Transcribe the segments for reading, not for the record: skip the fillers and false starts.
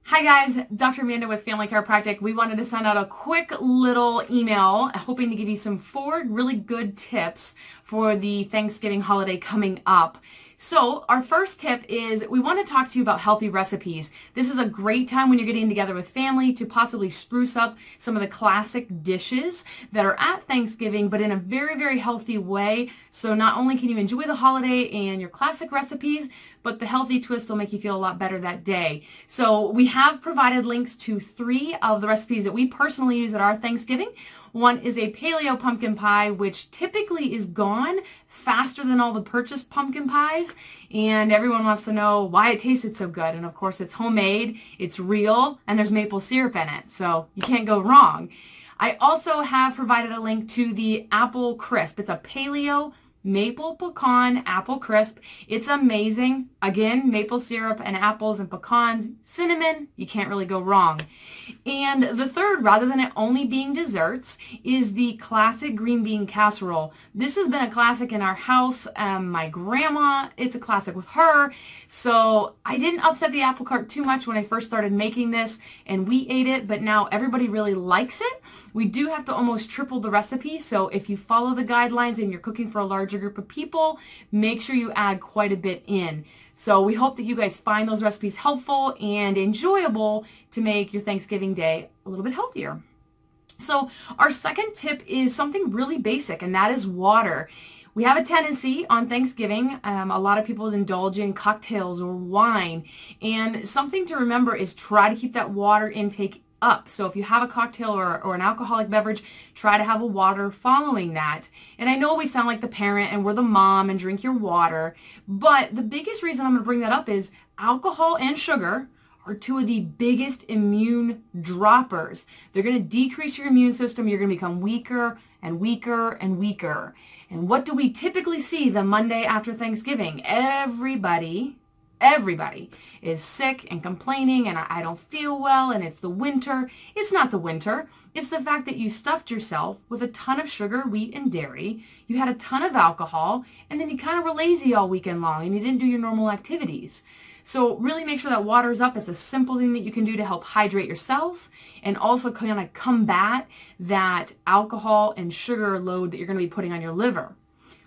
Hi guys, Dr. Amanda with Family Chiropractic. We wanted to send out a quick little email hoping to give you some 4 really good tips for the Thanksgiving holiday coming up. So our first tip is we want to talk to you about healthy recipes. This is a great time when you're getting together with family to possibly spruce up some of the classic dishes that are at Thanksgiving, but in a very, very healthy way. So not only can you enjoy the holiday and your classic recipes, but the healthy twist will make you feel a lot better that day. So we have provided links to 3 of the recipes that we personally use at our Thanksgiving. One is a paleo pumpkin pie, which typically is gone faster than all the purchased pumpkin pies, and everyone wants to know why it tasted so good. And of course, it's homemade, it's real, and there's maple syrup in it, so you can't go wrong. I also have provided a link to the apple crisp. It's a paleo maple pecan apple crisp. It's amazing. Again, maple syrup and apples and pecans, cinnamon, you can't really go wrong. And the third, rather than it only being desserts, is the classic green bean casserole. This has been a classic in our house. My grandma, it's a classic with her. So I didn't upset the apple cart too much when I first started making this, and we ate it, but now everybody really likes it. We do have to almost triple the recipe, so if you follow the guidelines and you're cooking for a larger group of people, make sure you add quite a bit in. So we hope that you guys find those recipes helpful and enjoyable to make your Thanksgiving day a little bit healthier. So our second tip is something really basic, and that is water. We have a tendency on Thanksgiving, a lot of people indulge in cocktails or wine, and something to remember is try to keep that water intake up. So if you have a cocktail or an alcoholic beverage, try to have a water following that. And I know we sound like the parent and we're the mom and drink your water, but the biggest reason I'm going to bring that up is alcohol and sugar are 2 of the biggest immune droppers. They're going to decrease your immune system. You're going to become weaker and weaker and weaker. And what do we typically see the Monday after Thanksgiving? Everybody is sick and complaining, and I don't feel well, and it's the winter. It's not the winter. It's the fact that you stuffed yourself with a ton of sugar, wheat, and dairy. You had a ton of alcohol, and then you kind of were lazy all weekend long, and you didn't do your normal activities. So really make sure that water is up. It's a simple thing that you can do to help hydrate your cells and also kind of combat that alcohol and sugar load that you're going to be putting on your liver.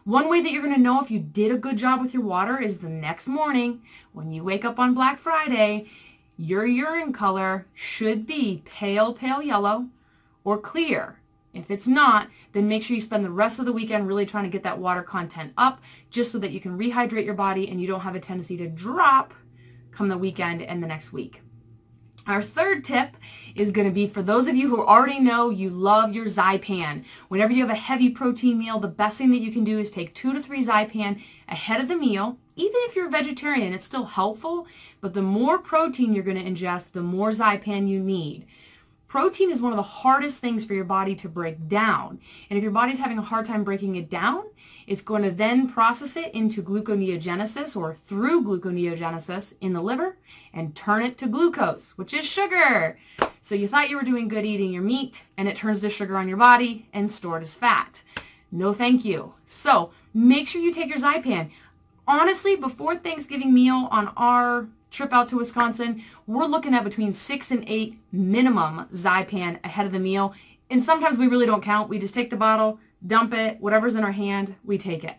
One way that you're going to know if you did a good job with your water is the next morning when you wake up on Black Friday, your urine color should be pale, pale yellow or clear. If it's not, then make sure you spend the rest of the weekend really trying to get that water content up just so that you can rehydrate your body and you don't have a tendency to drop come the weekend and the next week. Our third tip is going to be for those of you who already know you love your Zypan. Whenever you have a heavy protein meal, the best thing that you can do is take 2 to 3 Zypan ahead of the meal. Even if you're a vegetarian, it's still helpful, but the more protein you're going to ingest, the more Zypan you need. Protein is one of the hardest things for your body to break down. And if your body's having a hard time breaking it down, it's going to then process it into gluconeogenesis or through gluconeogenesis in the liver and turn it to glucose, which is sugar. So you thought you were doing good eating your meat and it turns to sugar on your body and stored as fat. No thank you. So make sure you take your Zypan. Honestly, before Thanksgiving meal on our trip out to Wisconsin, we're looking at between 6 and 8 minimum Zypan ahead of the meal. And sometimes we really don't count. We just take the bottle, dump it, whatever's in our hand, we take it.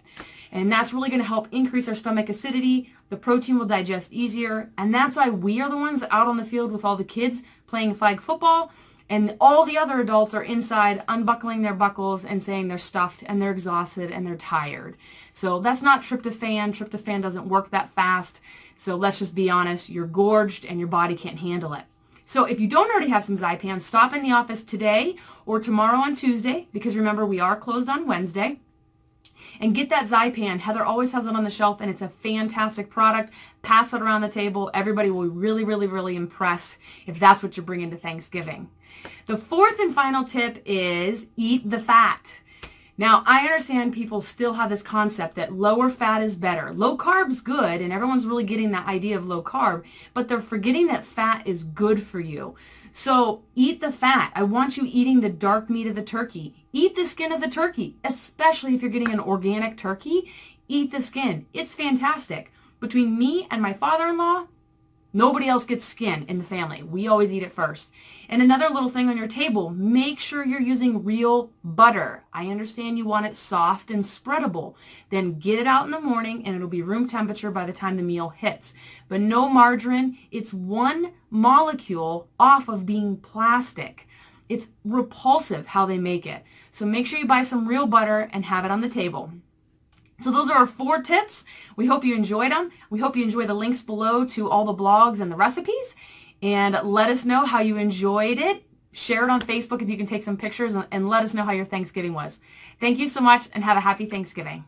And that's really going to help increase our stomach acidity. The protein will digest easier. And that's why we are the ones out on the field with all the kids playing flag football. And all the other adults are inside unbuckling their buckles and saying they're stuffed and they're exhausted and they're tired. So that's not tryptophan. Tryptophan doesn't work that fast. So let's just be honest, you're gorged and your body can't handle it. So if you don't already have some Zypan, stop in the office today or tomorrow on Tuesday, because remember we are closed on Wednesday, and get that Zypan. Heather always has it on the shelf and it's a fantastic product. Pass it around the table. Everybody will be really, really, really impressed if that's what you're bringing to Thanksgiving. The fourth and final tip is eat the fat. Now, I understand people still have this concept that lower fat is better. Low carb's good, and everyone's really getting that idea of low carb, but they're forgetting that fat is good for you. So eat the fat. I want you eating the dark meat of the turkey. Eat the skin of the turkey, especially if you're getting an organic turkey. Eat the skin. It's fantastic. Between me and my father-in-law, Nobody else gets skin in the family. We always eat it first. And another little thing on your table, make sure you're using real butter. I understand you want it soft and spreadable. Then get it out in the morning and it'll be room temperature by the time the meal hits. But no margarine. It's one molecule off of being plastic. It's repulsive how they make it. So make sure you buy some real butter and have it on the table. So those are our 4 tips. We hope you enjoyed them. We hope you enjoy the links below to all the blogs and the recipes. And let us know how you enjoyed it. Share it on Facebook if you can take some pictures and let us know how your Thanksgiving was. Thank you so much and have a happy Thanksgiving.